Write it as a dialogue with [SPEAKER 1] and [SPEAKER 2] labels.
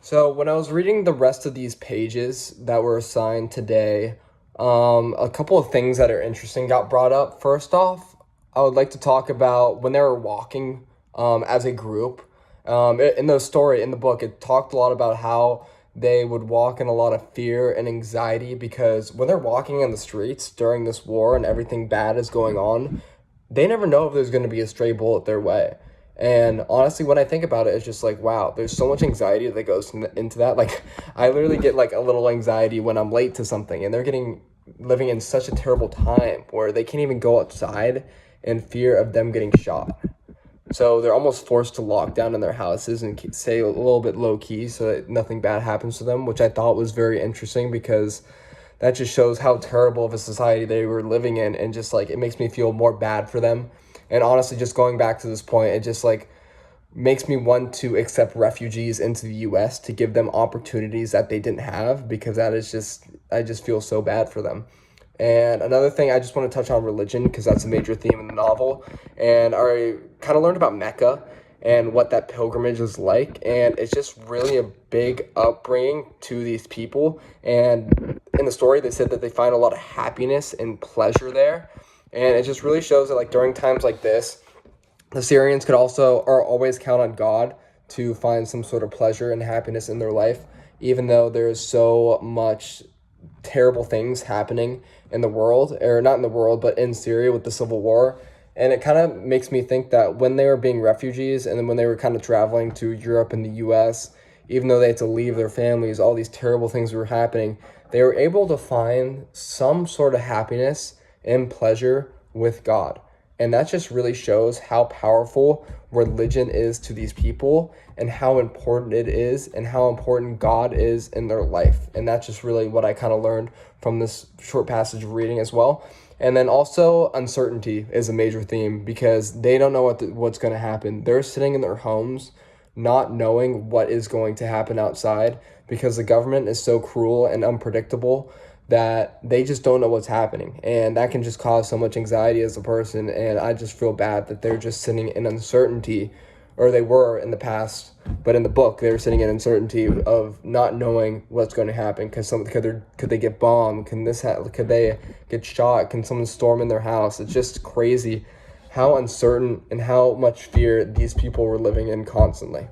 [SPEAKER 1] So when I was reading the rest of these pages that were assigned today, a couple of things that are interesting got brought up. First off, I would like to talk about when they were walking as a group. In the story, in the book, it talked a lot about how they would walk in a lot of fear and anxiety because when they're walking in the streets during this war and everything bad is going on, they never know if there's going to be a stray bullet their way. And honestly, when I think about it, it's just like, wow, there's so much anxiety that goes into that. Like, I literally get like a little anxiety when I'm late to something, and they're getting living in such a terrible time where they can't even go outside in fear of them getting shot. So they're almost forced to lock down in their houses and stay a little bit low key so that nothing bad happens to them, which I thought was very interesting because that just shows how terrible of a society they were living in, and just like it makes me feel more bad for them. And honestly, just going back to this point, it just like makes me want to accept refugees into the US to give them opportunities that they didn't have, because that is just, I just feel so bad for them. And another thing, I just want to touch on religion because that's a major theme in the novel. And I kind of learned about Mecca and what that pilgrimage is like. And it's just really a big upbringing to these people. And in the story, they said that they find a lot of happiness and pleasure there. And it just really shows that, like, during times like this, the Syrians could also or always count on God to find some sort of pleasure and happiness in their life, even though there is so much terrible things happening in the world, or not in the world, but in Syria with the civil war. And it kind of makes me think that when they were being refugees and then when they were kind of traveling to Europe and the US, even though they had to leave their families, all these terrible things were happening, they were able to find some sort of happiness and pleasure with God. And that just really shows how powerful religion is to these people and how important it is and how important God is in their life. And that's just really what I kind of learned from this short passage of reading as well. And then also uncertainty is a major theme because they don't know what's going to happen. They're sitting in their homes not knowing what is going to happen outside because the government is so cruel and unpredictable that they just don't know what's happening. And that can just cause so much anxiety as a person. And I just feel bad that they're just sitting in uncertainty, or they were in the past, but in the book, they were sitting in uncertainty of not knowing what's going to happen. Could they get bombed? Could they get shot? Can someone storm in their house? It's just crazy how uncertain and how much fear these people were living in constantly.